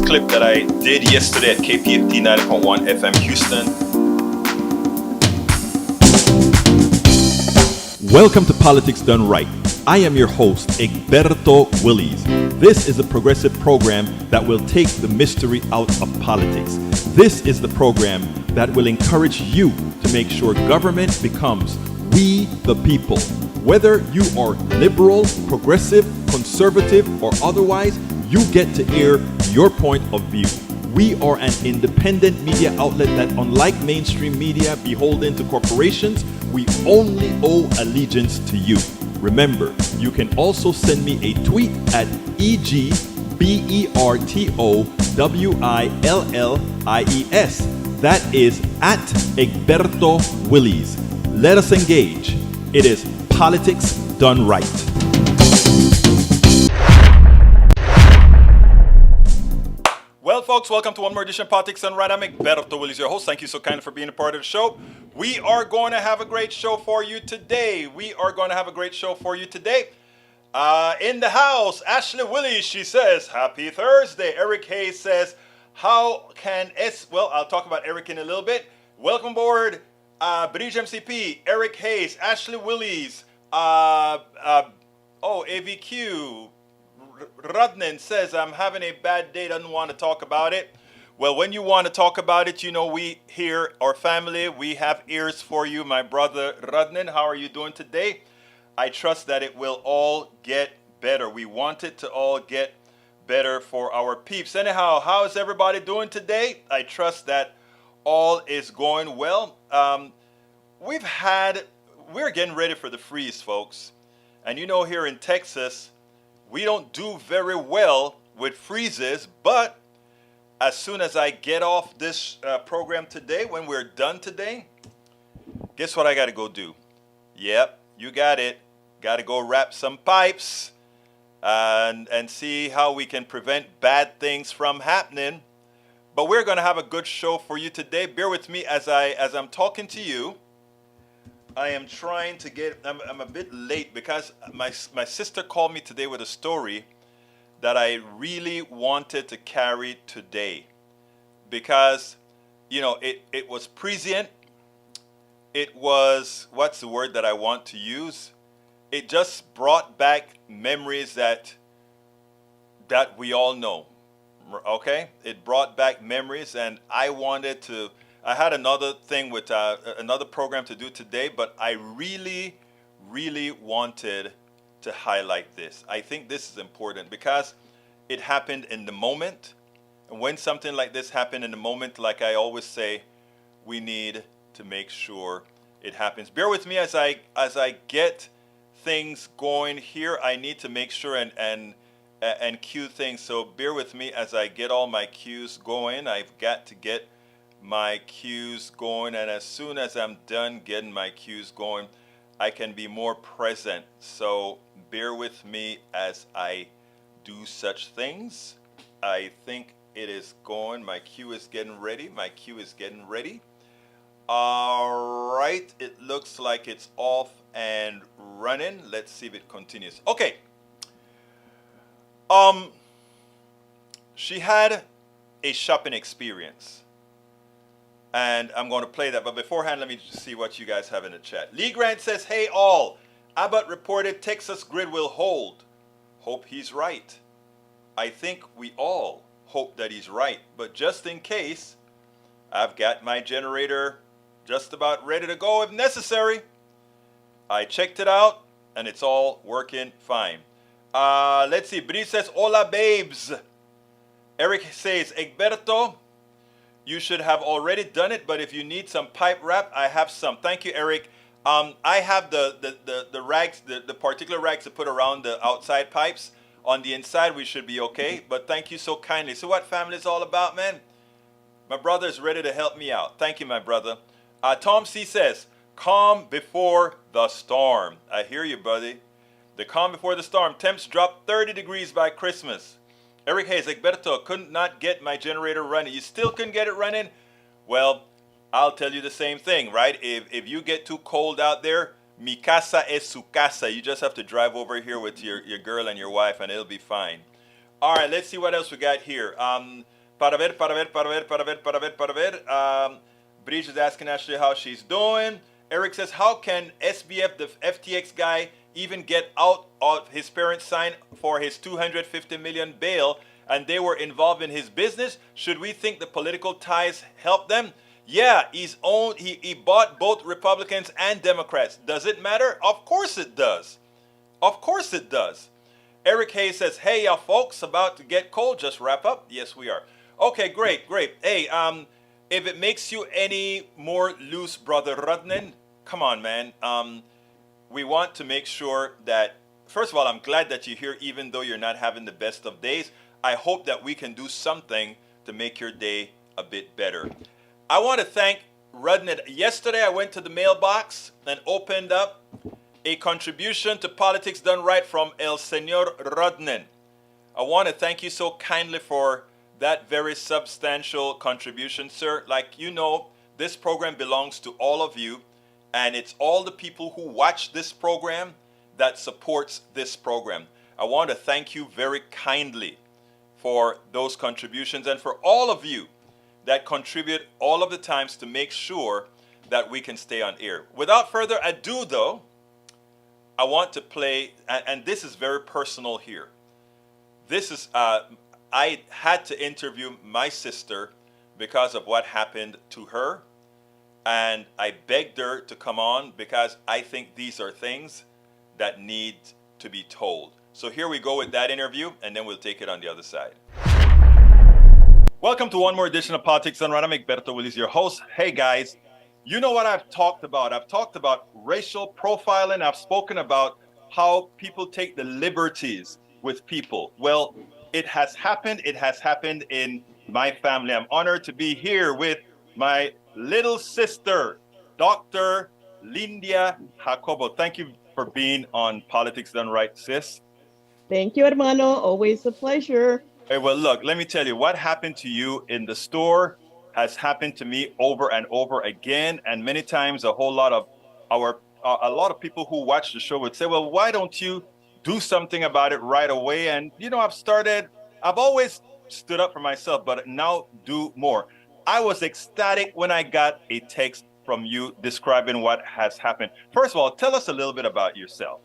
clip that I did yesterday at KPFT 90.1 FM Houston. Welcome to Politics Done Right. I am your host, Egberto Willies. This is a progressive program that will take the mystery out of politics. This is the program that will encourage you to make sure government becomes we the people. Whether you are liberal, progressive, conservative, or otherwise, you get to air your point of view. We are an independent media outlet that, unlike mainstream media beholden to corporations, we only owe allegiance to you. Remember, you can also send me a tweet at EGBERTOWILLIES. That is at Egberto Willies. Let us engage. It is Politics Done Right. Well, folks, welcome to one more edition of Politics Done Right. I'm Egberto Willies, your host. Thank you so kindly for being a part of the show. We are going to have a great show for you today. In the house, Ashley Willies, she says, happy Thursday. Eric Hayes says, how can well, I'll talk about Eric in a little bit. Welcome aboard, Bridge MCP, Eric Hayes, Ashley Willies, AVQ, Rudnan says, I'm having a bad day, doesn't want to talk about it. Well, when you want to talk about it, you know we here, our family, we have ears for you. My brother Rudnan, how are you doing today? I trust that it will all get better. We want it to all get better for our peeps. Anyhow, how is everybody doing today? I trust that all is going well. We're getting ready for the freeze, folks. And you know, here in Texas, we don't do very well with freezes, but as soon as I get off this program today, when we're done today, guess what I got to go do? Yep, you got it. Got to go wrap some pipes and see how we can prevent bad things from happening. But we're going to have a good show for you today. Bear with me as I'm talking to you. I am trying to get, I'm a bit late because my sister called me today with a story that I really wanted to carry today. Because, you know, it was prescient. It was, what's the word that I want to use? It just brought back memories that we all know. Okay? It brought back memories, and I had another thing with another program to do today, but I really, really wanted to highlight this. I think this is important because it happened in the moment. And when something like this happened in the moment, like I always say, we need to make sure it happens. Bear with me as I get things going here. I need to make sure and cue things. So bear with me as I get all my cues going. I've got to get my cues going, and as soon as I'm done getting my cues going, I can be more present. So bear with me as I do such things. I think it is going. My cue is getting ready. All right, it looks like it's off and running. Let's see if it continues. Okay. She had a shopping experience, and I'm going to play that. But beforehand, let me just see what you guys have in the chat. Lee Grant says, hey all, Abbott reported Texas grid will hold. Hope he's right. I think we all hope that he's right. But just in case, I've got my generator just about ready to go if necessary. I checked it out, and it's all working fine. Let's see. Brice says, hola babes. Eric says, Egberto, you should have already done it, but if you need some pipe wrap, I have some. Thank you, Eric. I have the rags, the particular rags to put around the outside pipes. On the inside, we should be okay, but thank you so kindly. So what family is all about, man? My brother is ready to help me out. Thank you, my brother. Tom C. says, calm before the storm. I hear you, buddy. The calm before the storm. Temps drop 30 degrees by Christmas. Eric Hayes, Egberto, could not get my generator running. You still couldn't get it running? Well, I'll tell you the same thing, right? If you get too cold out there, mi casa es su casa. You just have to drive over here with your girl and your wife, and it'll be fine. All right, let's see what else we got here. Para ver, para ver, para ver, para ver, para ver, para ver. Bridge is asking Ashley how she's doing. Eric says, how can SBF, the FTX guy, even get out of his parents' sign for his 250 million bail and they were involved in his business? Should we think the political ties help them? Yeah, he bought both Republicans and Democrats. Does it matter? Of course it does. Of course it does. Eric Hayes says, hey, y'all folks, about to get cold. Just wrap up. Yes, we are. Okay, great, great. Hey, if it makes you any more loose, Brother Rudnan, come on, man. We want to make sure that, first of all, I'm glad that you're here, even though you're not having the best of days. I hope that we can do something to make your day a bit better. I want to thank Rudnan. Yesterday, I went to the mailbox and opened up a contribution to Politics Done Right from El Señor Rudnan. I want to thank you so kindly for that very substantial contribution, sir. Like you know, this program belongs to all of you, and it's all the people who watch this program that supports this program. I want to thank you very kindly for those contributions and for all of you that contribute all of the times to make sure that we can stay on air. Without further ado, though, I want to play, and this is very personal here. This is, I had to interview my sister because of what happened to her. And I begged her to come on because I think these are things that need to be told. So here we go with that interview, and then we'll take it on the other side. Welcome to one more edition of Politics Done Right. I'm Egberto Willis, your host. Hey guys, you know what I've talked about? I've talked about racial profiling. I've spoken about how people take the liberties with people. Well, it has happened. It has happened in my family. I'm honored to be here with my little sister, Dr. Lindia Jacobo. Thank you for being on Politics Done Right, sis. Thank you, hermano. Always a pleasure. Hey, well, look, let me tell you, what happened to you in the store has happened to me over and over again. And many times a lot of people who watch the show would say, well, why don't you do something about it right away? And, you know, I've always stood up for myself, but now do more. I was ecstatic when I got a text from you describing what has happened. First of all, tell us a little bit about yourself.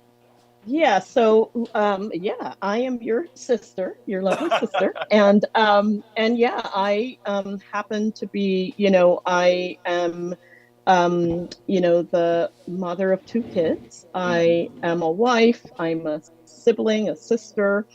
Yeah, so I am your sister, your lovely sister, and yeah, I happen to be, I am, the mother of two kids. I am a wife. I'm a sibling, a sister,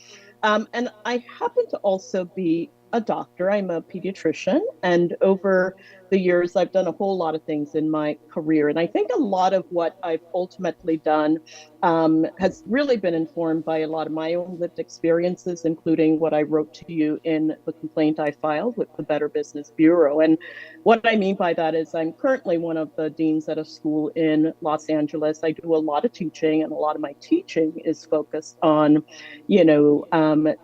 and I happen to also be a doctor. I'm a pediatrician, and over the years, I've done a whole lot of things in my career. And I think a lot of what I've ultimately done has really been informed by a lot of my own lived experiences, including what I wrote to you in the complaint I filed with the Better Business Bureau. And what I mean by that is I'm currently one of the deans at a school in Los Angeles. I do a lot of teaching, and a lot of my teaching is focused on,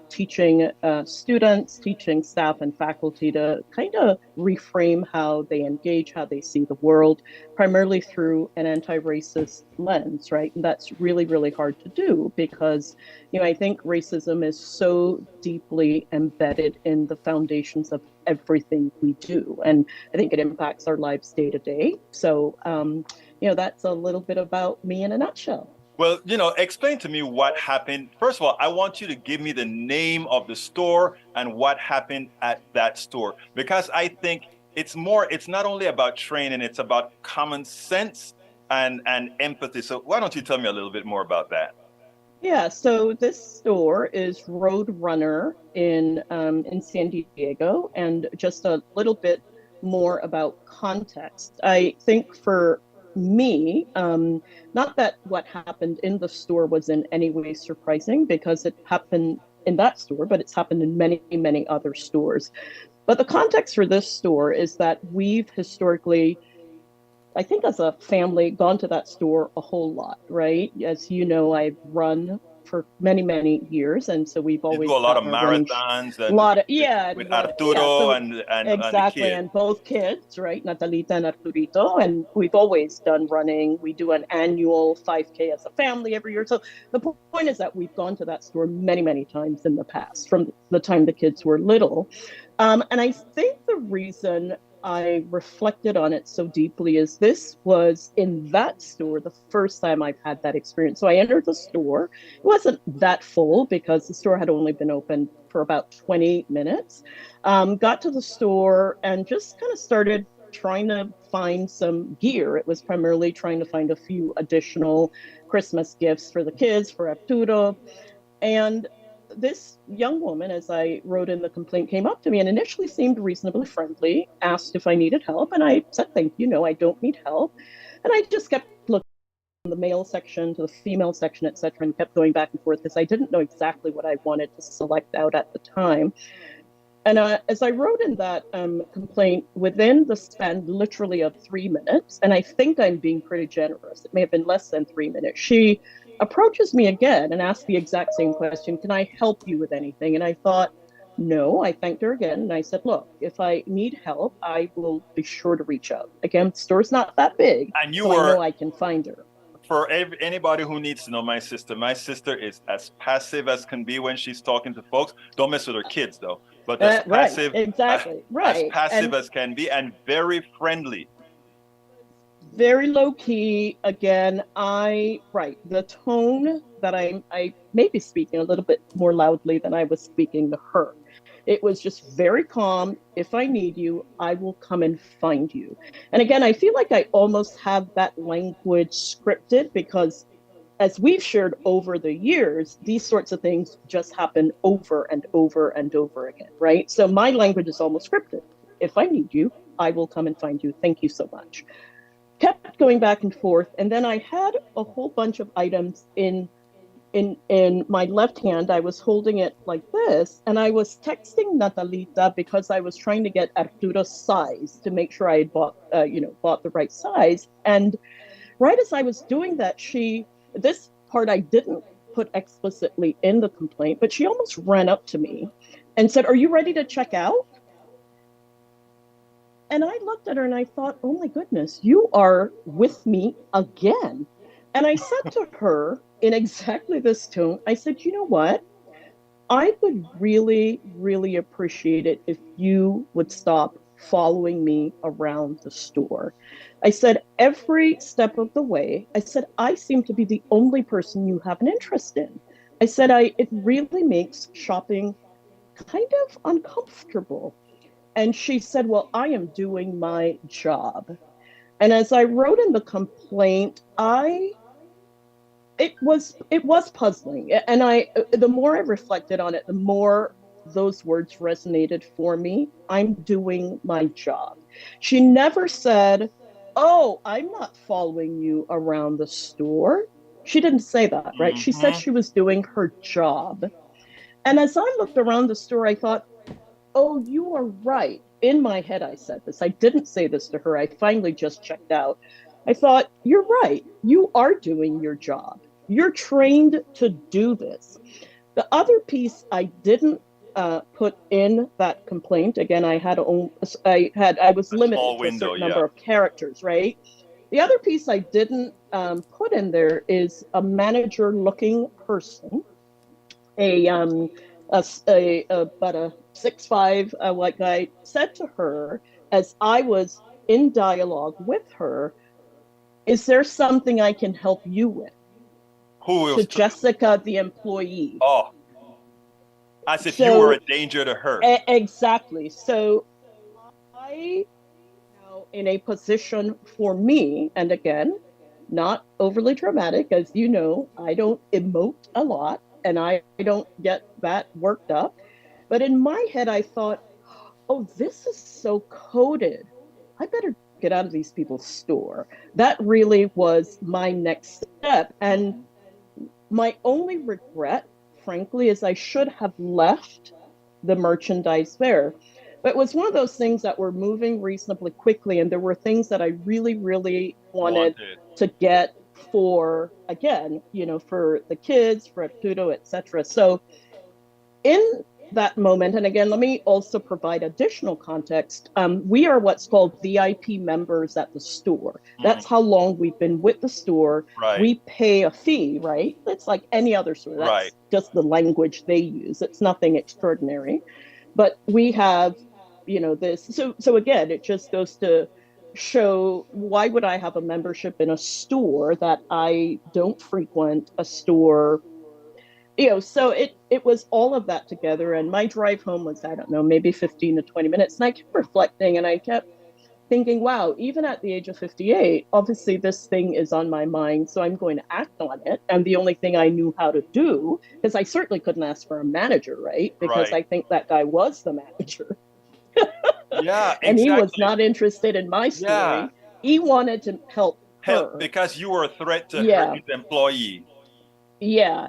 teaching students, teaching staff and faculty to kind of reframe how they engage, how they see the world, primarily through an anti-racist lens, right? And that's really, really hard to do because, I think racism is so deeply embedded in the foundations of everything we do. And I think it impacts our lives day to day. So, that's a little bit about me in a nutshell. Well, explain to me what happened. First of all, I want you to give me the name of the store and what happened at that store, because I think it's not only about training, it's about common sense and empathy. So why don't you tell me a little bit more about that? Yeah, so this store is Roadrunner in San Diego, and just a little bit more about context. I think for me, not that what happened in the store was in any way surprising because it happened in that store, but it's happened in many, many other stores. But the context for this store is that we've historically, I think as a family, gone to that store a whole lot, right? As you know, I've run for many, many years, and so we've always do a lot of marathons and with Arturo and exactly, and both kids, right, Natalita and Arturito, and we've always done running. We do an annual 5K as a family every year. So the point is that we've gone to that store many, many times in the past, from the time the kids were little. And I think the reason I reflected on it so deeply is this was in that store the first time I've had that experience. So I entered the store. It wasn't that full because the store had only been open for about 20 minutes. Got to the store and just kind of started trying to find some gear. It was primarily trying to find a few additional Christmas gifts for the kids, for Arturo. And this young woman, as I wrote in the complaint, came up to me and initially seemed reasonably friendly, asked if I needed help. And I said, thank you, no, I don't need help. And I just kept looking from the male section to the female section, et cetera, and kept going back and forth because I didn't know exactly what I wanted to select out at the time. And as I wrote in that complaint, within the span literally of 3 minutes, and I think I'm being pretty generous, it may have been less than 3 minutes, she approaches me again and asks the exact same question. Can I help you with anything? And I thought, no, I thanked her again. And I said, look, if I need help, I will be sure to reach out. Again, the store's not that big, And you so I were, know I can find her. for anybody who needs to know my sister is as passive as can be when she's talking to folks. Don't mess with her kids though, but Right, exactly, as right. passive And as can be, and very friendly. very low key. Again, right, the tone that I may be speaking a little bit more loudly than I was speaking to her. It was just very calm. If I need you, I will come and find you. And again, I feel like I almost have that language scripted because as we've shared over the years, these sorts of things just happen over and over and over again, right? So my language is almost scripted. If I need you, I will come and find you. Thank you so much. Kept going back and forth, and then I had a whole bunch of items in my left hand. I was holding it like this, and I was texting Natalita because I was trying to get Arturo's size to make sure I had bought the right size. And right as I was doing that, this part I didn't put explicitly in the complaint, but she almost ran up to me and said, "Are you ready to check out?" And I looked at her and I thought, oh my goodness, you are with me again. And I said to her in exactly this tone, I said, you know what? I would really, really appreciate it if you would stop following me around the store. I said, every step of the way, I said, I seem to be the only person you have an interest in. I said, it really makes shopping kind of uncomfortable. And she said, well, I am doing my job. And as I wrote in the complaint, it was puzzling. And the more I reflected on it, the more those words resonated for me. I'm doing my job. She never said, oh, I'm not following you around the store. She didn't say that, right? She said Mm-hmm. she was doing her job. And as I looked around the store, I thought, oh, you are right. In my head, I said this. I didn't say this to her. I finally just checked out. I thought, you're right. You are doing your job. You're trained to do this. The other piece I didn't put in that complaint. Again, I was A limited small to a window, certain yeah. number of characters, right? The other piece I didn't put in there is a manager-looking person, a about a 6'5" white guy said to her as I was in dialogue with her, "Is there something I can help you with?" Who To was? Jessica, the employee. Oh, as if you were a So danger to her. exactly. So I now in a position for me, and again, not overly dramatic, as you know, I don't emote a lot and I don't get that worked up. But in my head, I thought, oh, this is so coded. I better get out of these people's store. That really was my next step. And my only regret, frankly, is I should have left the merchandise there. But it was one of those things that were moving reasonably quickly. And there were things that I really, really wanted Wanted. to get for, again, for the kids, for Arturo, etc. So in that moment, and again, let me also provide additional context. We are what's called VIP members at the store. That's Mm, how long we've been with the store. right, We pay a fee, right? It's like any other store. right. That's just the language they use. It's nothing extraordinary. But we have, this. So again, it just goes to show, why would I have a membership in a store that I don't frequent, a store, so it was all of that together. And my drive home was, I don't know, maybe 15 to 20 minutes. And I kept reflecting and I kept thinking, wow, even at the age of 58, obviously this thing is on my mind, so I'm going to act on it. And the only thing I knew how to do, because I certainly couldn't ask for a manager, right? Because Right. I think that guy was the manager Yeah, and he was exactly. not interested in my Yeah. story. He wanted to help Help her. because you were a threat to her, Yeah. his employee. Yeah.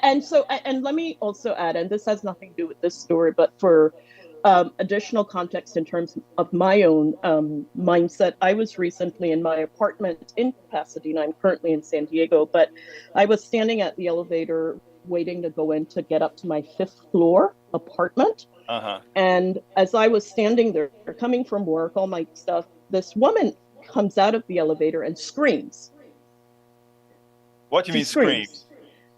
And so, and let me also add, and this has nothing to do with this story, but for additional context in terms of my own mindset, I was recently in my apartment in Pasadena. I'm currently in San Diego, but I was standing at the elevator waiting to go in to get up to my fifth floor apartment. Uh-huh. And as I was standing there, coming from work, all my stuff, this woman comes out of the elevator and screams. What do you She mean screams. screams?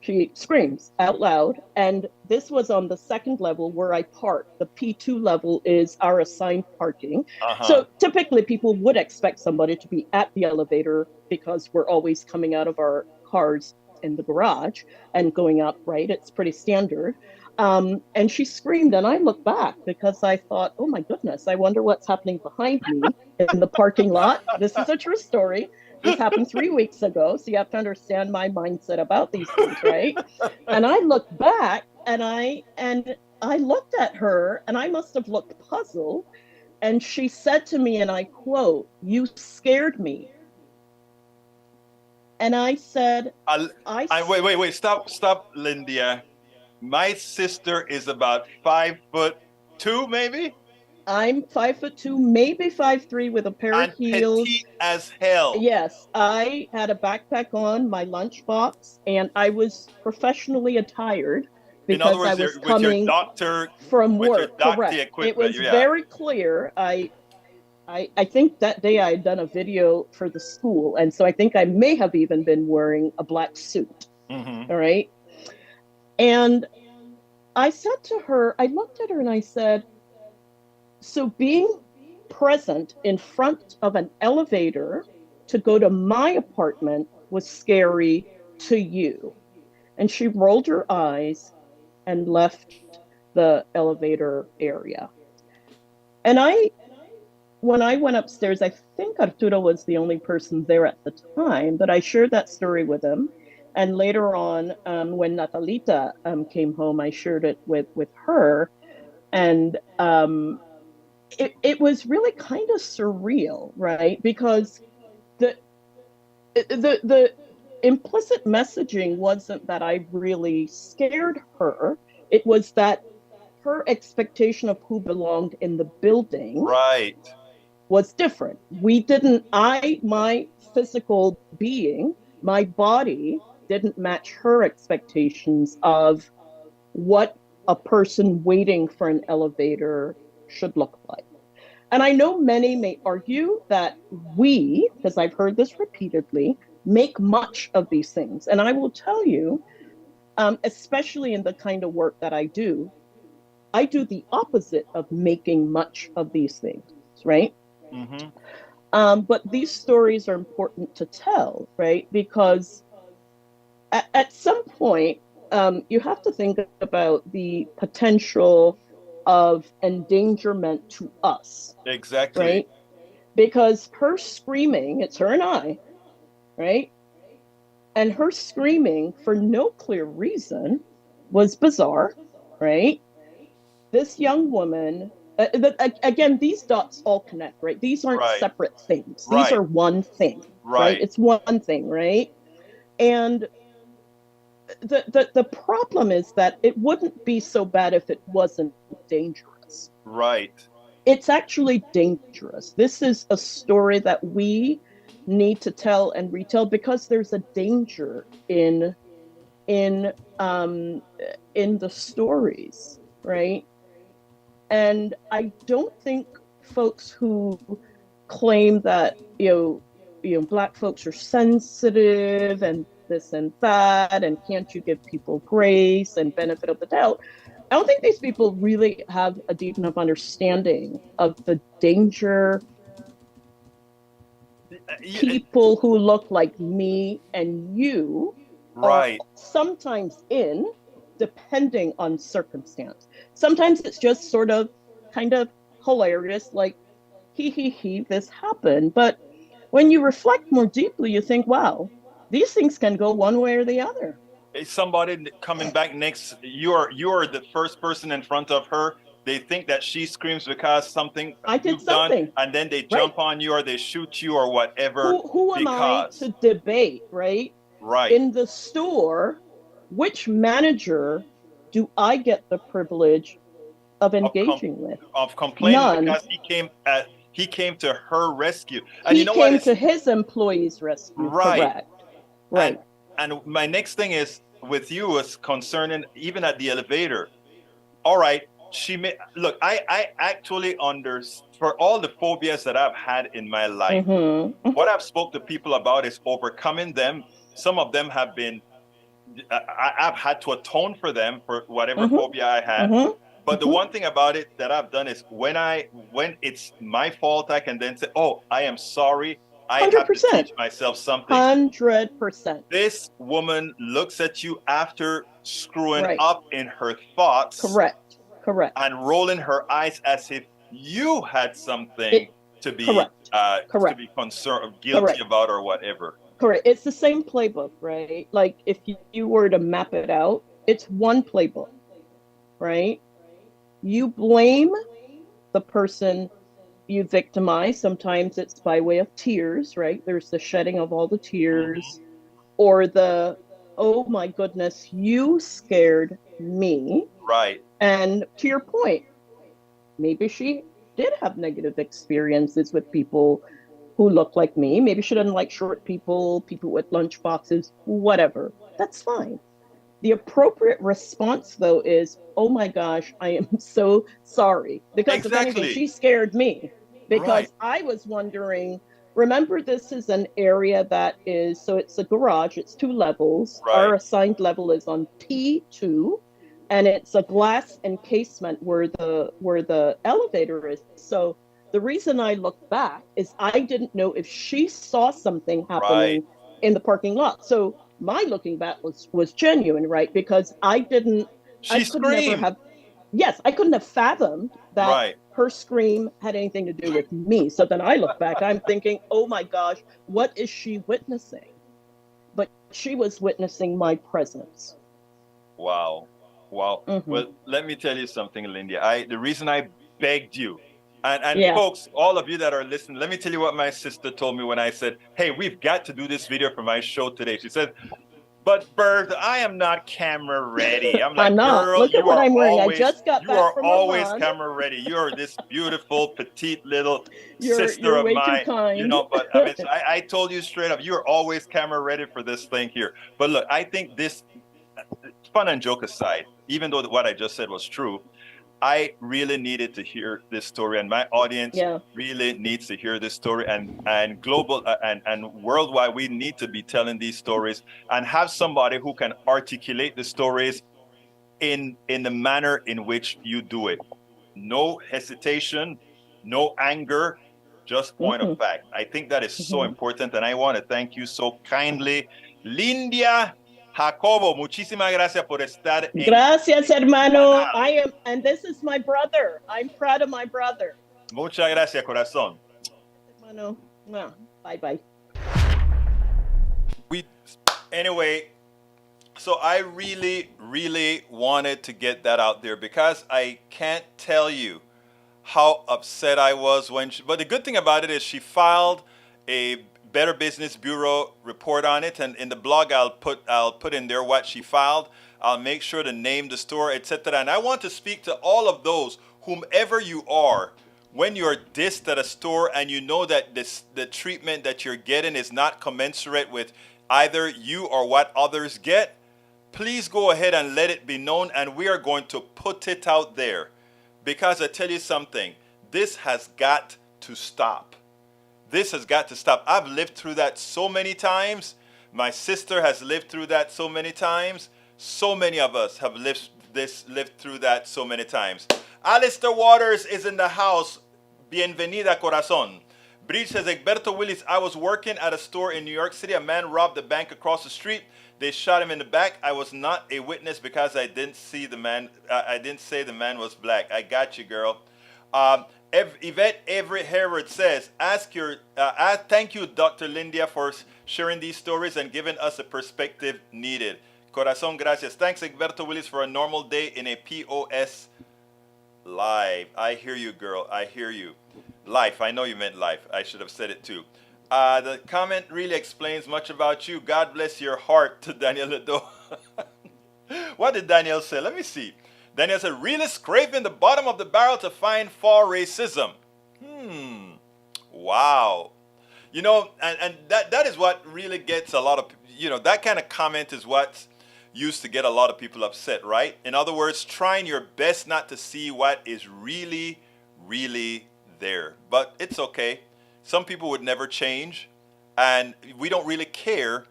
She screams out loud. And this was on the second level where I park. The P2 level is our assigned parking. Uh-huh. So typically people would expect somebody to be at the elevator because we're always coming out of our cars in the garage and going up, right? It's pretty standard. And she screamed, and I looked back because I thought, oh my goodness, I wonder what's happening behind me in the parking lot. This is a true story. This happened 3 weeks ago. So you have to understand my mindset about these things, right? And I looked back and I looked at her and I must have looked puzzled. And she said to me, and I quote, "You scared me." And I said, I, I wait, stop, Lindia. My sister is about 5'2", maybe, I'm 5'2", maybe 5'3", with a pair of and heels. petite as hell. Yes, I had a backpack on, my lunchbox, and I was professionally attired In other because I words, was with your coming doctor, from with your work. doctor Correct. It equipment. was Yeah. very clear. I think that day I had done a video for the school, and so I think I may have even been wearing a black suit. Mm-hmm. All right. And I said to her, I looked at her and I said, so being present in front of an elevator to go to my apartment was scary to you. And she rolled her eyes and left the elevator area. And when I went upstairs, I think Arturo was the only person there at the time, but I shared that story with him. And later on, when Natalita came home, I shared it with her. And it was really kind of surreal, right? Because the the implicit messaging wasn't that I really scared her. It was that her expectation of who belonged in the building Right. was different. We didn't, my physical being, my body didn't match her expectations of what a person waiting for an elevator should look like. And I know many may argue that we, because I've heard this repeatedly, make much of these things. And I will tell you, especially in the kind of work that I do the opposite of making much of these things, right? Mm-hmm. But these stories are important to tell, right? Because at some point, you have to think about the potential of endangerment to us, Exactly. right? Because her screaming, it's her and I, right? And her screaming for no clear reason was bizarre, right? This young woman, again, these dots all connect, right? These aren't Right. separate things. These Right. are one thing, right? Right. It's one thing, right? And the problem is that it wouldn't be so bad if it wasn't dangerous. Right. It's actually dangerous. This is a story that we need to tell and retell because there's a danger in um in the stories, right? And I don't think folks who claim that black folks are sensitive and this and that and can't you give people grace and benefit of the doubt, I don't think these people really have a deep enough understanding of the danger people who look like me and you are Right. sometimes in, depending on circumstance. Sometimes it's just sort of kind of hilarious, like, this happened. But when you reflect more deeply, you think, wow, these things can go one way or the other. Somebody coming back next, you're the first person in front of her. They think that she screams because something I did you've done, something, and then they right? jump on you or they shoot you or whatever Who am I because. to debate, right? Right. In the store, which manager do I get the privilege of of com- engaging with? of complaining None. because he came to her rescue. And you He know what came is to his employee's rescue, right. correct? And Right. my next thing is with you is concerning even at the elevator. All right, she may look. I actually under for all the phobias that I've had in my life. Mm-hmm. What Mm-hmm. I've spoke to people about is overcoming them. Some of them have been I've had to atone for them for whatever phobia I Mm-hmm. had. Mm-hmm. But the Mm-hmm. one thing about it that I've done is when it's my fault, I can then say, "Oh, I am sorry. I have to 100%. teach myself something." 100%. This woman looks at you after screwing Right. up in her thoughts Correct. Correct. and rolling her eyes as if you had something It correct. to Correct. be concerned, guilty Correct. about, or whatever. Correct. It's the same playbook, right? Like if you were to map it out, it's one playbook, right? You blame the person you victimize. Sometimes it's by way of tears, right? There's the shedding of all the Mm-hmm. tears, or the, oh my goodness, you scared me. Right. And to your point, maybe she did have negative experiences with people who look like me. Maybe she doesn't like short people, people with lunch boxes, whatever. That's fine. The appropriate response, though, is, oh my gosh, I am so sorry. Because if anything, Exactly. she scared me Right. because I was wondering. Remember, this is an area that is, so it's a garage, it's two levels. Our Right. assigned level is on T2, and it's a glass encasement where the elevator is. So the reason I looked back is I didn't know if she saw something Right. happening in the parking lot. So my looking back was genuine, right? Because I She could never screamed. have, yes, I couldn't have fathomed that Right. her scream had anything to do with me. So then I look back, I'm thinking, oh my gosh, what is she witnessing? But she was witnessing my presence. Wow. Wow. Mm-hmm. Well, let me tell you something, Lindy. The reason I begged you, and Yeah. folks, all of you that are listening, let me tell you what my sister told me when I said, "Hey, we've got to do this video for my show today." She said, "But Bert, I am not camera ready." I'm I'm like, not. "Girl, Look at what I'm wearing. I just got you back are from always Milan. camera ready. You are this beautiful, petite little sister You're of way too mine." You kind. know, but I mean, I told you straight up, you're always camera ready for this thing here. But look, I think this, fun and joke aside, even though what I just said was true, I really needed to hear this story, and my audience Yeah. really needs to hear this story. And global and worldwide, we need to be telling these stories and have somebody who can articulate the stories in the manner in which you do it. No hesitation, no anger, just point of Mm-hmm. fact. I think that is so Mm-hmm. important, and I want to thank you so kindly, Lindia Jacobo. Muchísimas gracias por estar Gracias, en mi hermano. canal. I am, and this is my brother. I'm proud of my brother. Muchas gracias, corazón. Gracias, hermano. Bye bye. We anyway, so I really wanted to get that out there because I can't tell you how upset I was when but the good thing about it is she filed a Better Business Bureau report on it, and in the blog I'll put in there what she filed. I'll make sure to name the store, etc. And I want to speak to all of those, whomever you are, when you're dissed at a store and you know that the treatment that you're getting is not commensurate with either you or what others get. Please go ahead and let it be known, and we are going to put it out there. Because I tell you something, this has got to stop. This has got to stop. I've lived through that so many times. My sister has lived through that so many times. So many of us have lived lived through that so many times. Alistair Waters is in the house. Bienvenida, corazón. Bridge says, Egberto Willis, I was working at a store in New York City. A man robbed the bank across the street. They shot him in the back. I was not a witness because I didn't see the man. I didn't say the man was black. I got you, girl. Yvette Avery Herod says, thank you, Dr. Lindia, for sharing these stories and giving us the perspective needed. Corazón, gracias. Thanks, Egberto Willis, for a normal day in a POS live. I hear you, girl. I hear you. Life. I know you meant life. I should have said it too. The comment really explains much about you. God bless your heart, to Daniel Ledo. What did Daniel say? Let me see. Daniel said, really scraping the bottom of the barrel to find fall racism. Wow. You know, and that is what really gets a lot of, that kind of comment is what's used to get a lot of people upset, right? In other words, trying your best not to see what is really, really there. But it's okay. Some people would never change, and we don't really care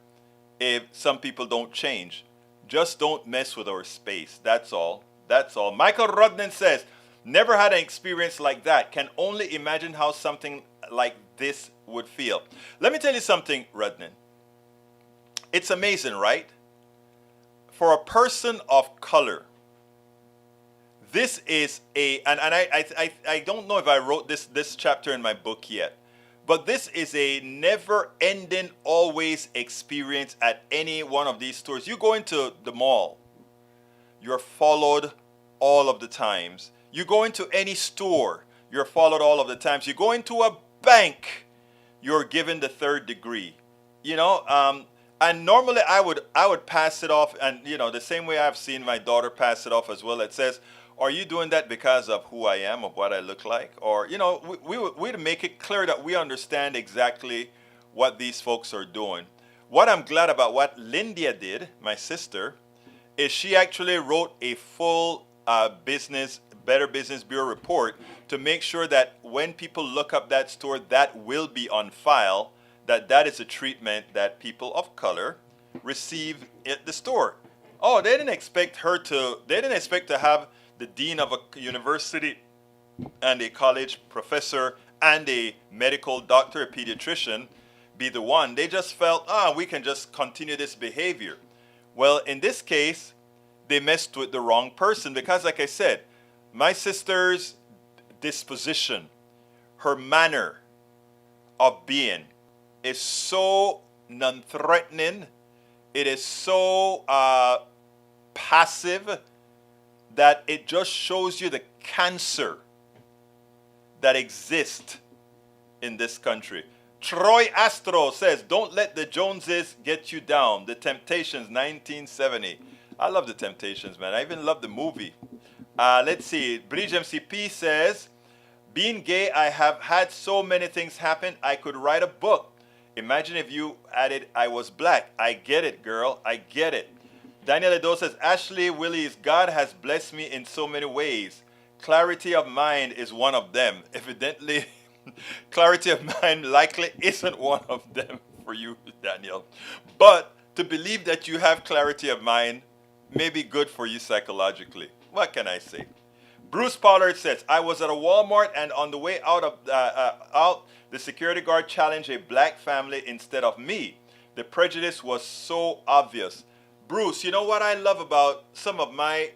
if some people don't change. Just don't mess with our space. That's all. That's all. Michael Rudnan says, never had an experience like that. Can only imagine how something like this would feel. Let me tell you something, Rudnan. It's amazing, right? For a person of color, this is and I don't know if I wrote this chapter in my book yet, but this is a never-ending, always experience at any one of these stores. You go into the mall, you're followed all of the times. You go into any store, you're followed all of the times. You go into a bank, you're given the third degree. And normally I would pass it off, and the same way I've seen my daughter pass it off as well. It says, are you doing that because of who I am, of what I look like? Or, we'd make it clear that we understand exactly what these folks are doing. What I'm glad about what Lindia did, my sister, is she actually wrote a full Better Business Bureau report to make sure that when people look up that store, that will be on file, that is a treatment that people of color receive at the store. Oh, they didn't expect to have the dean of a university and a college professor and a medical doctor, a pediatrician, be the one. They just felt, we can just continue this behavior. Well, in this case, they messed with the wrong person because, like I said, my sister's disposition, her manner of being is so non-threatening. It is so passive that it just shows you the cancer that exists in this country. Troy Astro says, don't let the Joneses get you down. The Temptations, 1970. I love the Temptations, man. I even love the movie. Let's see. Bridge MCP says, being gay, I have had so many things happen, I could write a book. Imagine if you added, I was black. I get it, girl. I get it. Daniel Edo says, Ashley Willis, God has blessed me in so many ways. Clarity of mind is one of them. Evidently, clarity of mind likely isn't one of them for you, Daniel. But to believe that you have clarity of mind may be good for you psychologically. What can I say? Bruce Pollard says, I was at a Walmart and on the way out, the security guard challenged a black family instead of me. The prejudice was so obvious. Bruce, you know what I love about some of my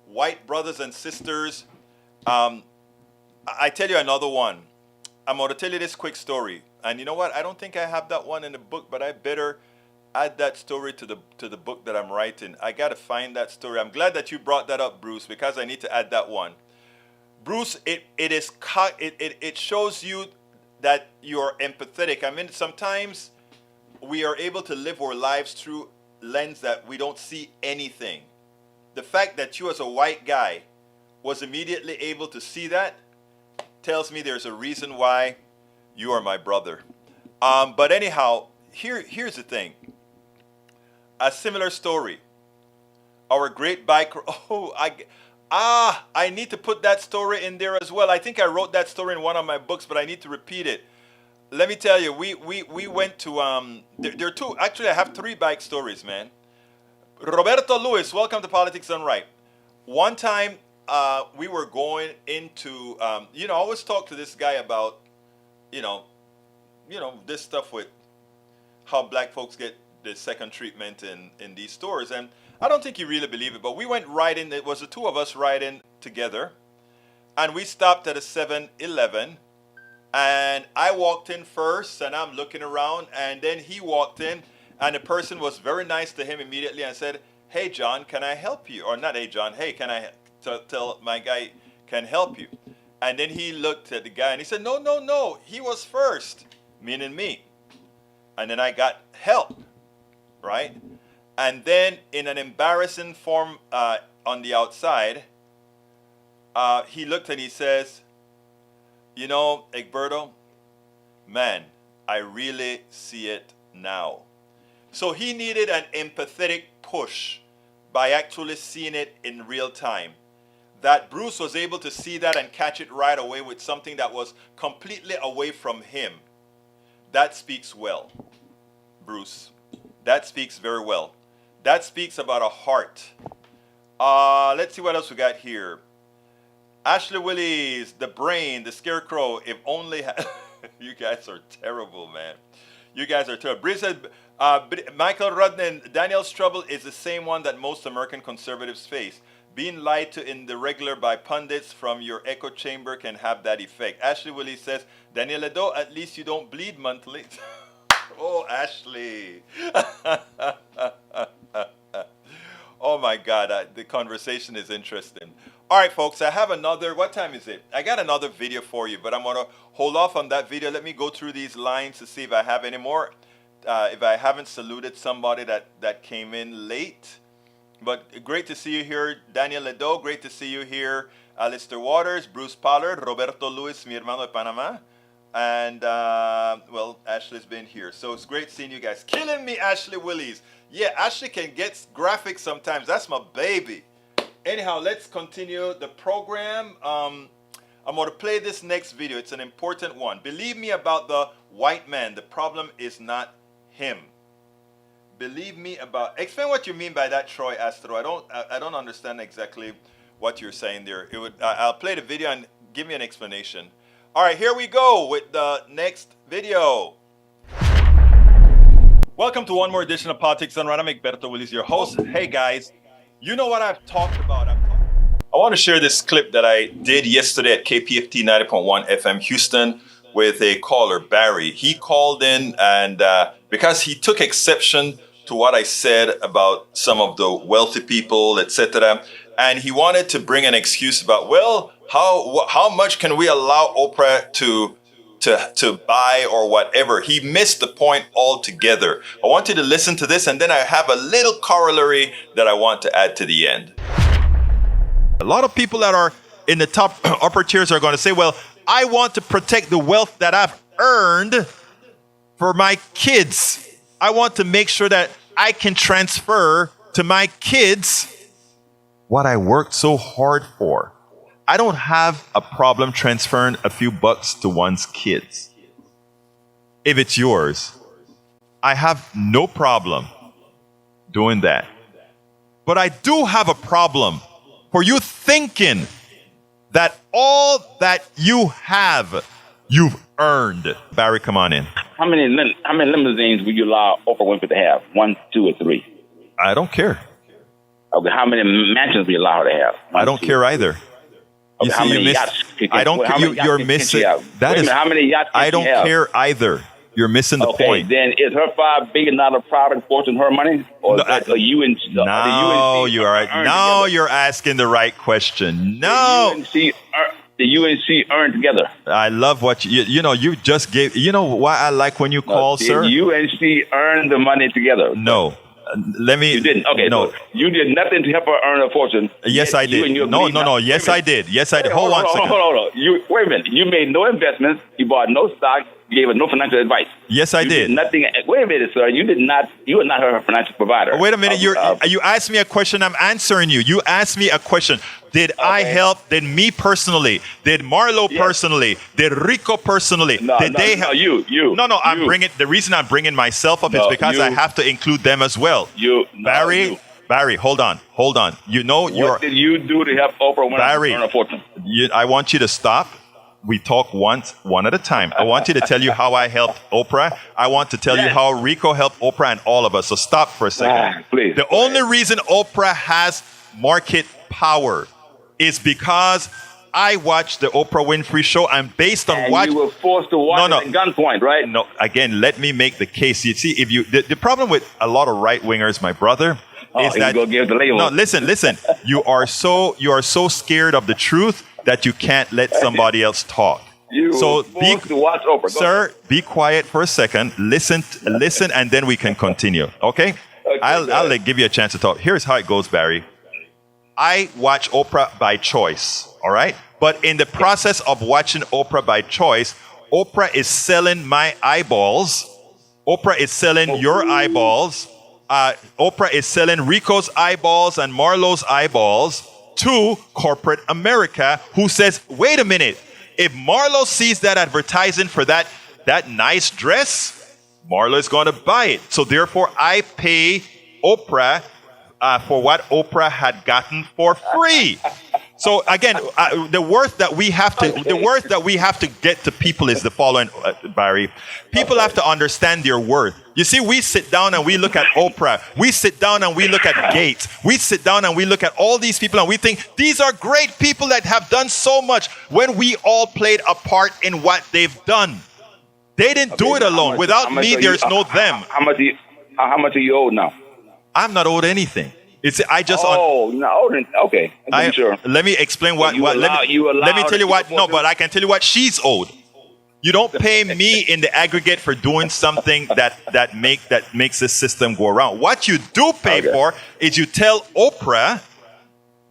white brothers and sisters? I tell you another one. I'm going to tell you this quick story. And you know what? I don't think I have that one in the book, but I better add that story to the book that I'm writing. I got to find that story. I'm glad that you brought that up, Bruce, because I need to add that one. Bruce, it shows you that you're empathetic. I mean, sometimes we are able to live our lives through lens that we don't see anything. The fact that you as a white guy was immediately able to see that tells me there's a reason why you are my brother. But anyhow, here's the thing. A similar story. Our great biker. I need to put that story in there as well. I think I wrote that story in one of my books, but I need to repeat it. Let me tell you, we went to there are two. Actually, I have three bike stories, man. Roberto Lewis, welcome to Politics Done Right. one time we were going into, I always talk to this guy about, you know, this stuff with how black folks get the second treatment in these stores. And I don't think you really believe it, but we went riding. It was the two of us riding together. And we stopped at a 7-Eleven. And I walked in first and I'm looking around. And then he walked in and the person was very nice to him immediately and said, "Hey, John, can I help you?" Or not, "Hey, John, hey, can I tell my guy can help you?" And then he looked at the guy and he said, "No, no, no. He was first," meaning me. And then I got help, right? And then in an embarrassing form on the outside, he looked and he says, "You know, Egberto, man, I really see it now." So he needed an empathetic push by actually seeing it in real time. That Bruce was able to see that and catch it right away with something that was completely away from him. That speaks well, Bruce. That speaks very well. That speaks about a heart. Let's see what else we got here. Ashley Willis, the brain, the scarecrow. If only you guys are terrible, man. You guys are terrible. Britt said, Michael Rudnan, Daniel's trouble is the same one that most American conservatives face. Being lied to in the regular by pundits from your echo chamber can have that effect. Ashley Willis says, Daniel Ledo, at least you don't bleed monthly. Oh, Ashley. Oh, my God. The conversation is interesting. All right, folks, I have another. What time is it? I got another video for you, but I'm going to hold off on that video. Let me go through these lines to see if I have any more. If I haven't saluted somebody that came in late. But great to see you here, Daniel Ledo. Great to see you here, Alistair Waters, Bruce Pollard, Roberto Luis, mi hermano de Panama. And, well, Ashley's been here. So it's great seeing you guys. Killing me, Ashley Willis. Yeah, Ashley can get graphics sometimes. That's my baby. Anyhow, let's continue the program. I'm going to play this next video. It's an important one. Believe me about the white man. The problem is not him. Believe me about. Explain what you mean by that, Troy Astro. I don't understand exactly what you're saying there. I'll play the video and give me an explanation. All right, here we go with the next video. Welcome to one more edition of Politics Done Right. I'm Egberto Willis, your host. Hey guys, you know what I've talked about. I want to share this clip that I did yesterday at KPFT 90.1 FM Houston with a caller, Barry. He called in and because he took exception to what I said about some of the wealthy people, etc. And he wanted to bring an excuse about, well, how much can we allow Oprah to buy or whatever. He missed the point altogether. I want you to listen to this, and then I have a little corollary that I want to add to the end. A lot of people that are in the top upper tiers are going to say, well, I want to protect the wealth that I've earned for my kids. I want to make sure that I can transfer to my kids what I worked so hard for. I don't have a problem transferring a few bucks to one's kids. If it's yours, I have no problem doing that. But I do have a problem for you thinking that all that you have, you've earned. Barry, come on in. How many limousines would you allow Oprah Winfrey to have? 1, 2, or 3? I don't care. Okay, how many mansions would you allow her to have? I don't care either. Okay, how many yachts? I don't care. You're missing. That is. How many yachts? I don't care either. You're missing the point. Okay, then is her $5 billion product fortune her money, or are you in? No, you are. Now you're asking the right question. No. The UNC earned together. I love what you know. You just gave. You know why I like when you call, sir. UNC earned the money together. No. Let me. You didn't. Okay. No. So you did nothing to help her earn a fortune. Yes, I did. No. Yes, I did. Yes, I did. Hold on a second. Hold on. Wait a minute. You made no investments. You bought no stock. You gave her no financial advice. Yes, I did. Nothing. Wait a minute, sir. You did not. You are not her financial provider. Wait a minute. You asked me a question. I'm answering you. You asked me a question. Did I help? Did me personally? Did Marlo personally? Did Rico personally? Did they help? You. No. I'm bringing. The reason I'm bringing myself up is because I have to include them as well. Barry, Barry, hold on. You know What did you do to help Oprah win Barry, earn a fortune? I want you to stop. We talk one at a time. I want you to tell you how I helped Oprah. I want to tell you how Rico helped Oprah and all of us. So stop for a second. Please. The only reason Oprah has market power is because I watched the Oprah Winfrey Show, and based on what you were forced to watch it at gunpoint, right? No, again, let me make the case. You see, if you the problem with a lot of right wingers, my brother, is that go give the label. no, listen. You are so scared of the truth that you can't let somebody else talk. You were forced to watch Oprah. Sir, be quiet for a second. Listen, and then we can continue. Okay? I'll give you a chance to talk. Here's how it goes, Barry. I watch Oprah by choice. All right? But in the process of watching Oprah by choice, Oprah is selling my eyeballs. Oprah is selling your eyeballs. Oprah is selling Rico's eyeballs and Marlo's eyeballs to corporate America, who says, wait a minute, if Marlo sees that advertising for that nice dress, Marlo is going to buy it. So therefore, I pay Oprah for what Oprah had gotten for free. So again, the worth that we have to get to people is the following, Barry. People have to understand their worth. You see, we sit down and we look at Oprah. We sit down and we look at Gates. We sit down and we look at all these people and we think these are great people that have done so much, when we all played a part in what they've done. They didn't do it alone. Without me, there's no them. How much are you owed now? I'm not owed anything. Okay. I'm sure. Let me explain what. Let me tell you what. No, but I can tell you what she's owed. You don't pay me in the aggregate for doing something that makes this system go around. What you do pay for is you tell Oprah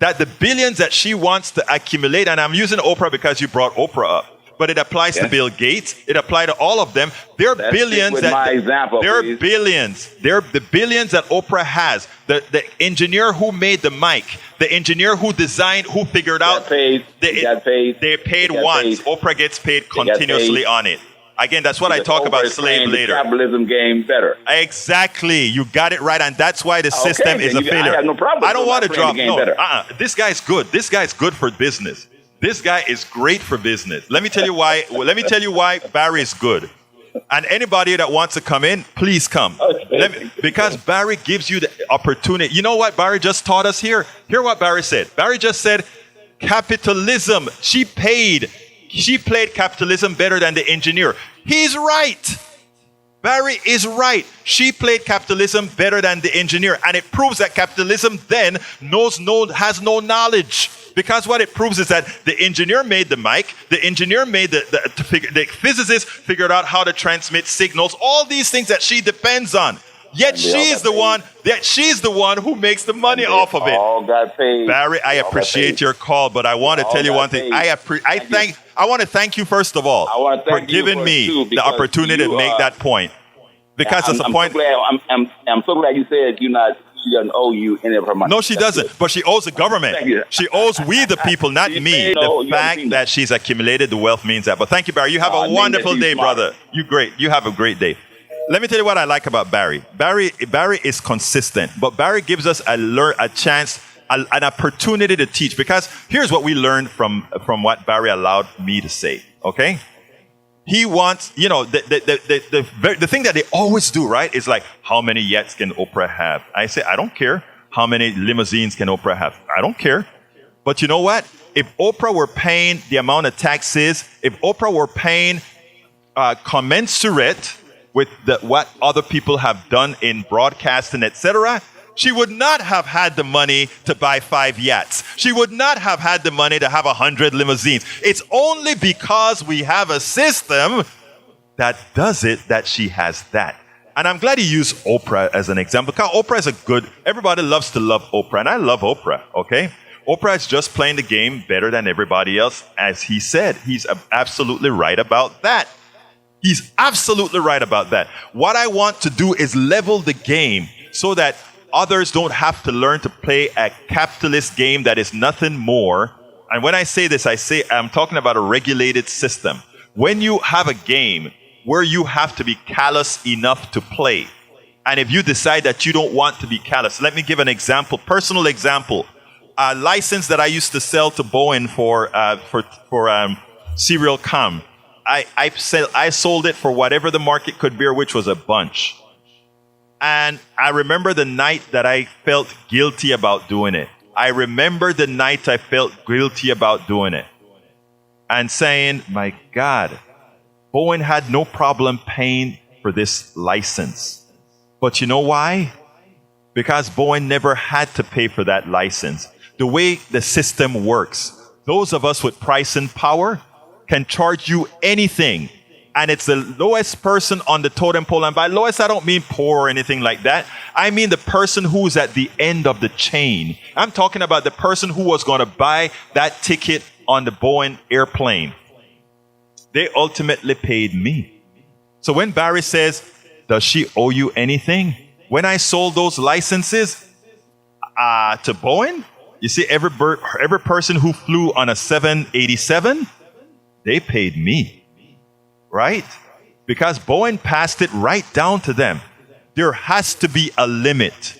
that the billions that she wants to accumulate, and I'm using Oprah because you brought Oprah up, but it applies to Bill Gates. It applies to all of them. There are billions. There are billions. There are the billions that Oprah has. The engineer who made the mic, the engineer who designed, who figured out. They paid once. Oprah gets paid continuously on it. Again, that's what I talk about slave later. Capitalism game better. Exactly. You got it right. And that's why the system is a failure. I have no problem. I don't want to drop. This guy's good. This guy's good for business. This guy is great for business. Let me tell you why Barry is good. And anybody that wants to come in, please come. Because Barry gives you the opportunity. You know what Barry just taught us here? Hear what Barry said. Barry just said, capitalism. She played capitalism better than the engineer. He's right. Barry is right. She played capitalism better than the engineer. And it proves that capitalism then has no knowledge. Because what it proves is that the engineer made the mic, the engineer made the physicist figured out how to transmit signals, all these things that she depends on. Yet she's the one who makes the money off of it. All got paid. Barry, I appreciate your call, but I want to tell you one thing. I want to thank you first of all for giving me the opportunity to make that point. Because it's a point. I'm so glad you said she doesn't owe you any of her money. No, she doesn't. But she owes the government. She owes we the people, not me. The fact that she's accumulated the wealth means that. But thank you, Barry. You have a wonderful day, brother. You have a great day. Let me tell you what I like about Barry. Barry is consistent, but Barry gives us a chance, an opportunity to teach. Because here's what we learned from what Barry allowed me to say. Okay. He wants, the thing that they always do, right, is like, how many yachts can Oprah have? I say, I don't care. How many limousines can Oprah have? I don't care. But you know what? If Oprah were paying the amount of taxes, if Oprah were paying commensurate with what other people have done in broadcasting, etc., she would not have had the money to buy 5 yachts. She would not have had the money to have 100 limousines. It's only because we have a system that does it that she has that. And I'm glad he used Oprah as an example. Because Oprah is everybody loves to love Oprah. And I love Oprah, okay? Oprah is just playing the game better than everybody else, as he said. He's absolutely right about that. He's absolutely right about that. What I want to do is level the game so that others don't have to learn to play a capitalist game that is nothing more. And when I say this, I'm talking about a regulated system. When you have a game where you have to be callous enough to play, And if you decide that you don't want to be callous, let me give an example, personal example. A license that I used to sell to Boeing for serial com. I sold it for whatever the market could bear, which was a bunch. And I remember the night that I felt guilty about doing it. I remember the night I felt guilty about doing it. And saying, my God, Boeing had no problem paying for this license. But you know why? Because Boeing never had to pay for that license. The way the system works, those of us with pricing power can charge you anything. And it's the lowest person on the totem pole. And by lowest, I don't mean poor or anything like that. I mean the person who's at the end of the chain. I'm talking about the person who was going to buy that ticket on the Boeing airplane. They ultimately paid me. So when Barry says, does she owe you anything? When I sold those licenses to Boeing, you see, every person who flew on a 787, they paid me. Right? Because Boeing passed it right down to them. There has to be a limit.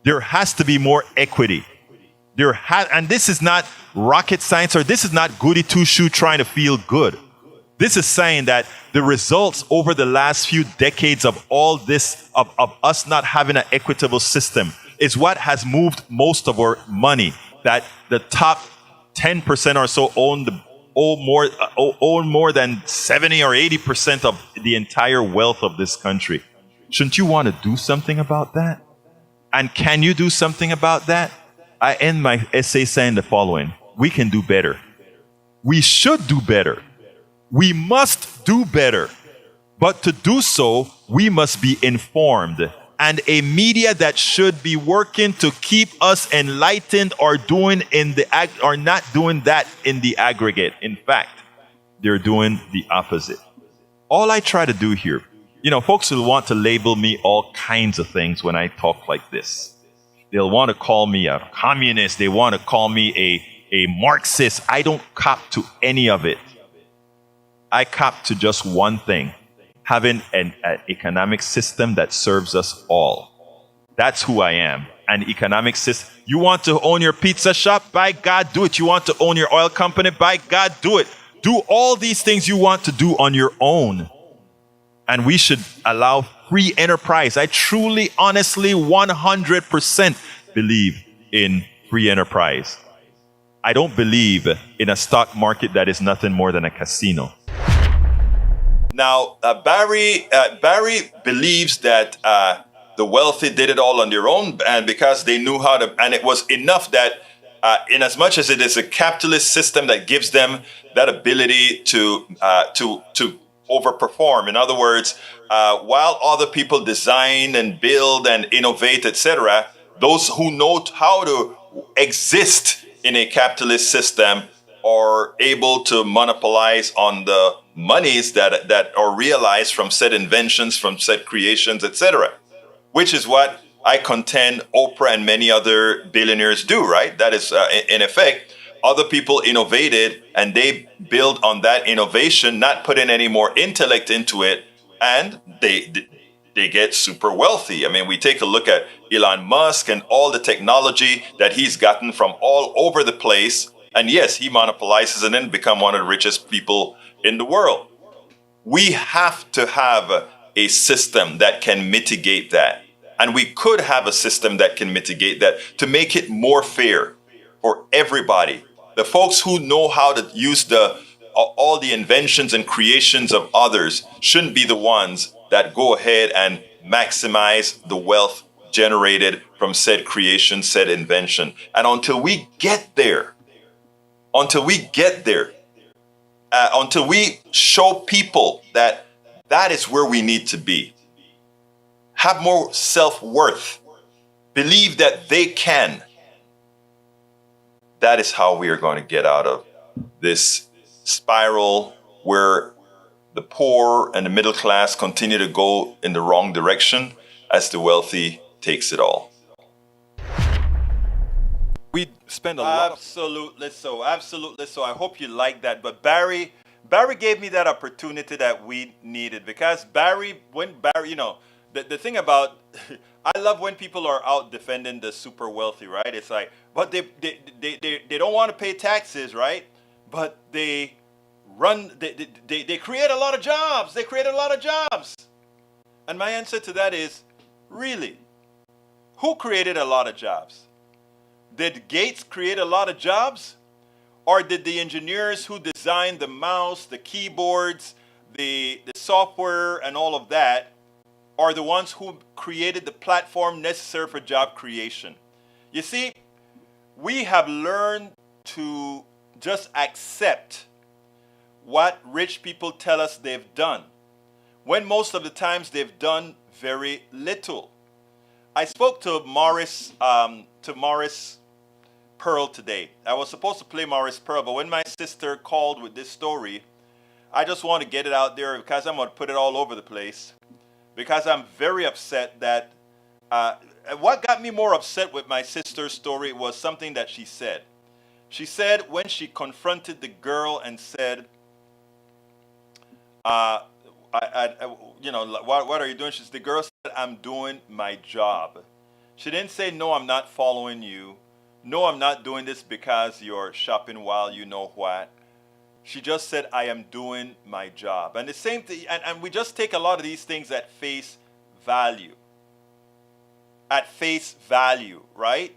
There has to be more equity. And this is not rocket science, or this is not goody two-shoe trying to feel good. This is saying that the results over the last few decades of all this, of us not having an equitable system, is what has moved most of our money. That the top 10% or so own more than 70 or 80% of the entire wealth of this country. Shouldn't you want to do something about that? And can you do something about that? I end my essay saying the following: we can do better. We should do better. We must do better. But to do so, we must be informed. And a media that should be working to keep us enlightened are not doing that in the aggregate. In fact, they're doing the opposite. All I try to do here, folks will want to label me all kinds of things when I talk like this. They'll want to call me a communist. They want to call me a Marxist. I don't cop to any of it. I cop to just one thing: having an economic system that serves us all. That's who I am. An economic system. You want to own your pizza shop? By God, do it. You want to own your oil company? By God, do it. Do all these things you want to do on your own. And we should allow free enterprise. I truly, honestly, 100% believe in free enterprise. I don't believe in a stock market that is nothing more than a casino. Now, Barry believes that the wealthy did it all on their own, and because they knew how to, and it was enough that, in as much as it is a capitalist system that gives them that ability to overperform. In other words, while other people design and build and innovate, etc., those who know how to exist in a capitalist system are able to monopolize on the monies that are realized from said inventions, from said creations, etc. Which is what I contend Oprah and many other billionaires do, right? That is, in effect, other people innovated and they build on that innovation, not put in any more intellect into it, and they get super wealthy. I mean, we take a look at Elon Musk and all the technology that he's gotten from all over the place. And yes, he monopolizes and then become one of the richest people in the world. We have to have a system that can mitigate that. And we could have a system that can mitigate that to make it more fair for everybody. The folks who know how to use all the inventions and creations of others shouldn't be the ones that go ahead and maximize the wealth generated from said creation, said invention. And until we get there, until we show people that that is where we need to be, have more self-worth, believe that they can, that is how we are going to get out of this spiral where the poor and the middle class continue to go in the wrong direction as the wealthy takes it all. We spend a lot. Absolutely so. I hope you like that. But Barry gave me that opportunity that we needed, because when Barry, The thing about I love when people are out defending the super wealthy, right? It's like, but they don't want to pay taxes, right? But they create a lot of jobs. They create a lot of jobs. And my answer to that is, really? Who created a lot of jobs? Did Gates create a lot of jobs? Or did the engineers who designed the mouse, the keyboards, the software, and all of that are the ones who created the platform necessary for job creation? You see, we have learned to just accept what rich people tell us they've done, when most of the times they've done very little. I spoke to Morris Pearl today. I was supposed to play Morris Pearl, but when my sister called with this story, I just want to get it out there because I'm going to put it all over the place. Because I'm very upset that what got me more upset with my sister's story was something that she said. She said when she confronted the girl and said, what are you doing? The girl said, I'm doing my job. She didn't say, no, I'm not following you. No, I'm not doing this because you're shopping while you know what. She just said, I am doing my job. And the same thing, and we just take a lot of these things at face value. At face value, right?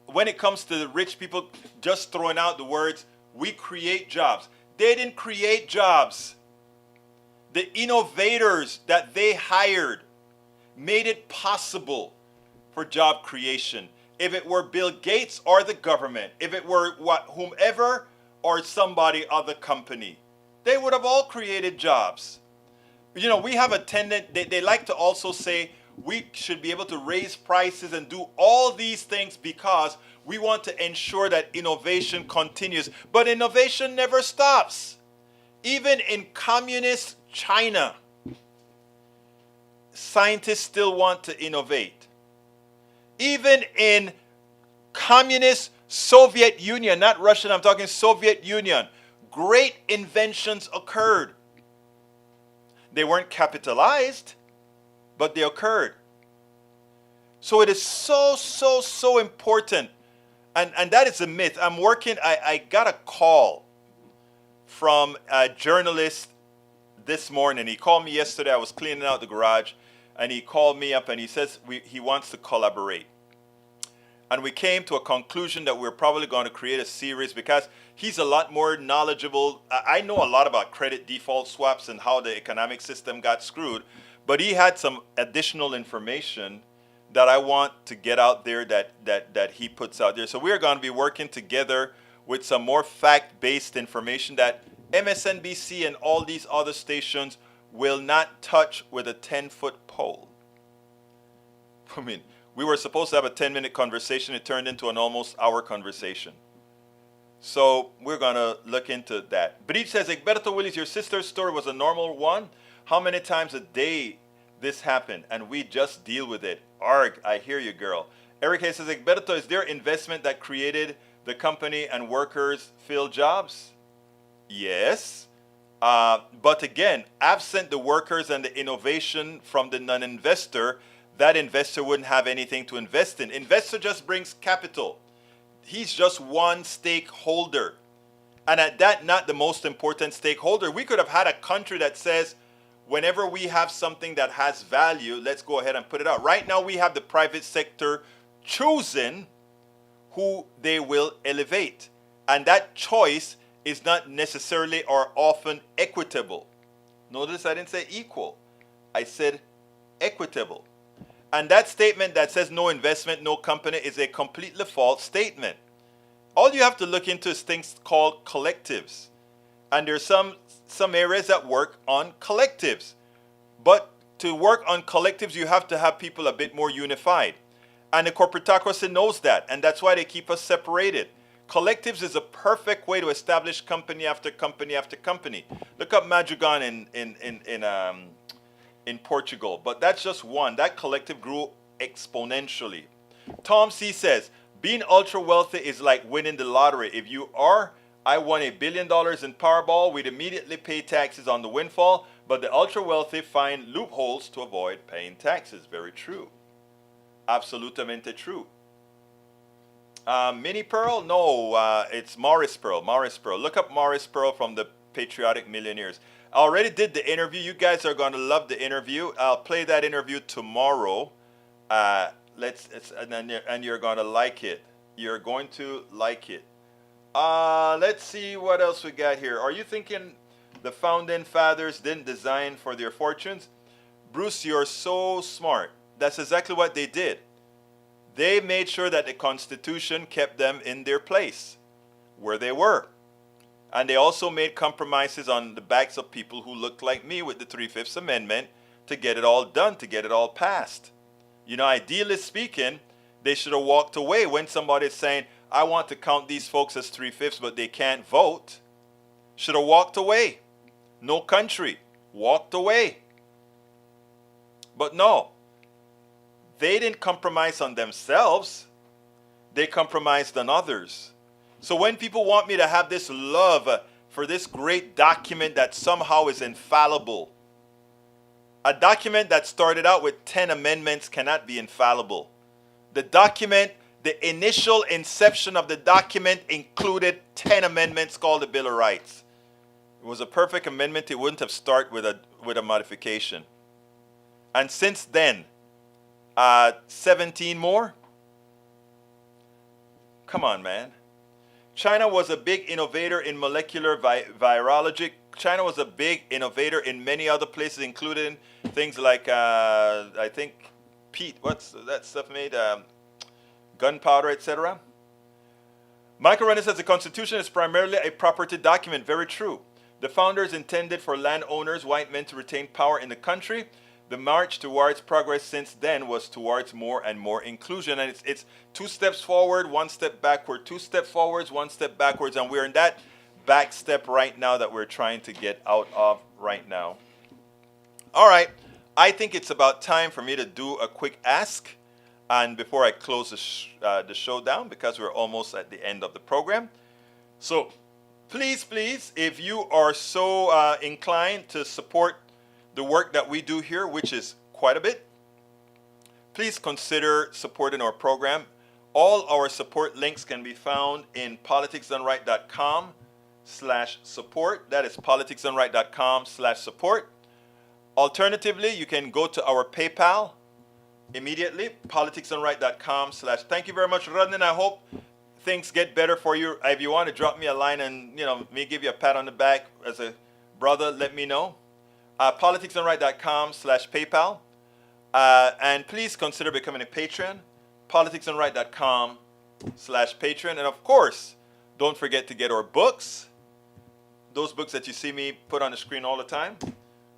When it comes to the rich people just throwing out the words, we create jobs. They didn't create jobs. The innovators that they hired made it possible for job creation. If it were Bill Gates or the government, if it were whomever or somebody other company, they would have all created jobs. You know, we have a tendency, they like to also say we should be able to raise prices and do all these things because we want to ensure that innovation continues. But innovation never stops. Even in communist China, scientists still want to innovate. Even in communist Soviet Union, not Russian, I'm talking Soviet Union, great inventions occurred. They weren't capitalized, but they occurred. So it is so important. And that is a myth. I got a call from a journalist this morning. He called me yesterday. I was cleaning out the garage. And he called me up and he says he wants to collaborate. And we came to a conclusion that we're probably going to create a series because he's a lot more knowledgeable. I know a lot about credit default swaps and how the economic system got screwed. But he had some additional information that I want to get out there that he puts out there. So we're going to be working together with some more fact-based information that MSNBC and all these other stations will not touch with a 10-foot pole. I mean, we were supposed to have a 10-minute conversation. It turned into an almost hour conversation. So we're going to look into that. Breach says, Egberto Willis, your sister's story was a normal one. How many times a day this happened? And we just deal with it. Arg, I hear you, girl. Eric Hayes says, Egberto, is there investment that created the company and workers fill jobs? Yes. But again, absent the workers and the innovation from the non-investor, that investor wouldn't have anything to invest in. Investor just brings capital. He's just one stakeholder. And at that, not the most important stakeholder. We could have had a country that says, whenever we have something that has value, let's go ahead and put it out. Right now, we have the private sector choosing who they will elevate. And that choice is not necessarily or often equitable. Notice I didn't say equal. I said equitable. And that statement that says no investment, no company is a completely false statement. All you have to look into is things called collectives. And there's some areas that work on collectives. But to work on collectives, you have to have people a bit more unified. And the corporatocracy knows that. And that's why they keep us separated. Collectives is a perfect way to establish company after company after company. Look up Madrigal in Portugal. But that's just one. That collective grew exponentially. Tom C. says, being ultra wealthy is like winning the lottery. If you are, I won $1 billion in Powerball, we'd immediately pay taxes on the windfall. But the ultra wealthy find loopholes to avoid paying taxes. Very true. Absolutamente true. Minnie Pearl? No, it's Morris Pearl. Morris Pearl. Look up Morris Pearl from the Patriotic Millionaires. I already did the interview. You guys are going to love the interview. I'll play that interview tomorrow. And you're going to like it. You're going to like it. Let's see what else we got here. Are you thinking the founding fathers didn't design for their fortunes? Bruce, you're so smart. That's exactly what they did. They made sure that the Constitution kept them in their place, where they were. And they also made compromises on the backs of people who looked like me with the 3/5 Amendment to get it all done, to get it all passed. You know, ideally speaking, they should have walked away when somebody's saying, I want to count these folks as 3/5, but they can't vote. Should have walked away. No country. Walked away. But no. They didn't compromise on themselves. They compromised on others. So when people want me to have this love for this great document that somehow is infallible, a document that started out with 10 amendments cannot be infallible. The document, the initial inception of the document included 10 amendments called the Bill of Rights. It was a perfect amendment. It wouldn't have started with a modification. And since then, 17 more? Come on, man. China was a big innovator in molecular virology. China was a big innovator in many other places, including things like, I think, what's that stuff made? Gunpowder, etc. Michael Renner says the Constitution is primarily a property document. Very true. The founders intended for landowners, white men, to retain power in the country. The march towards progress since then was towards more and more inclusion. And it's 2 steps forward, 1 step backward, 2 steps forwards, 1 step backwards. And we're in that back step right now that we're trying to get out of right now. All right. I think it's about time for me to do a quick ask. And before I close the show down, because we're almost at the end of the program. So please, if you are so inclined to support the work that we do here, which is quite a bit, please consider supporting our program. All our support links can be found in politicsdoneright.com/support. That is politicsdoneright.com/support. Alternatively, you can go to our PayPal immediately, politicsdoneright.com/. Thank you very much, Rodnan. I hope things get better for you. If you want to drop me a line and, me give you a pat on the back as a brother, let me know. politicsdoneright.com/PayPal. And please consider becoming a patron. politicsdoneright.com/patron. And of course, don't forget to get our books. Those books that you see me put on the screen all the time.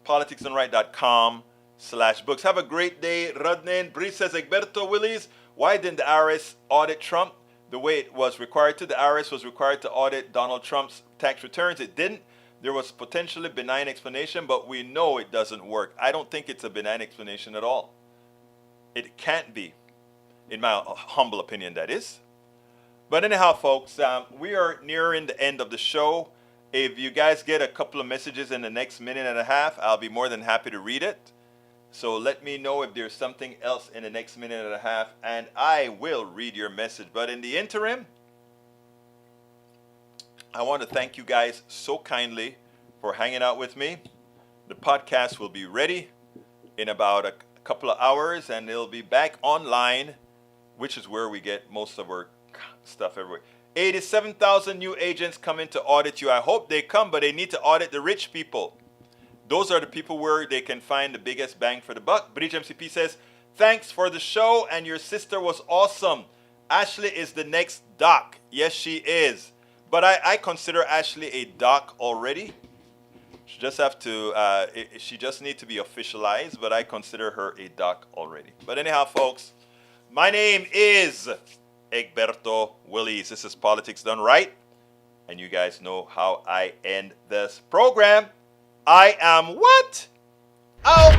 politicsdoneright.com/books. Have a great day, Rodnan. Bree says, Egberto Willis, why didn't the IRS audit Trump the way it was required to? The IRS was required to audit Donald Trump's tax returns. It didn't. There was potentially benign explanation, but we know it doesn't work. I don't think it's a benign explanation at all. It can't be, in my humble opinion, that is. But anyhow, folks, we are nearing the end of the show. If you guys get a couple of messages in the next minute and a half, I'll be more than happy to read it. So let me know if there's something else in the next minute and a half, and I will read your message. But in the interim, I want to thank you guys so kindly for hanging out with me. The podcast will be ready in about a couple of hours, and it'll be back online, which is where we get most of our stuff everywhere. 87,000 new agents coming to audit you. I hope they come, but they need to audit the rich people. Those are the people where they can find the biggest bang for the buck. Bridge MCP says, thanks for the show, and your sister was awesome. Ashley is the next doc. Yes, she is. But I consider Ashley a doc already. She just have to, she just need to be officialized, but I consider her a doc already. But anyhow, folks, my name is Egberto Willis. This is Politics Done Right. And you guys know how I end this program. I am what? Out.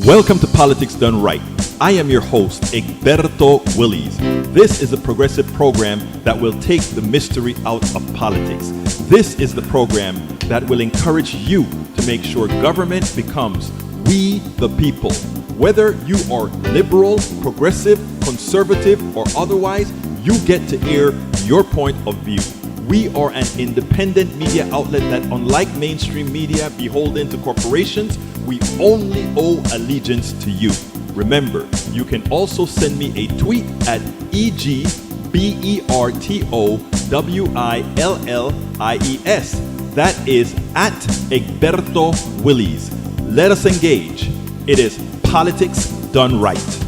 Welcome to Politics Done Right, I am your host, Egberto Willies. This is a progressive program that will take the mystery out of politics. This is the program that will encourage you to make sure government becomes we the people. Whether you are liberal, progressive, conservative, or otherwise, you get to air your point of view. We are an independent media outlet that, unlike mainstream media beholden to corporations, we only owe allegiance to you. Remember, you can also send me a tweet at EGBERTOWILLIES. That is at Egberto Willies. Let us engage. It is politics done right.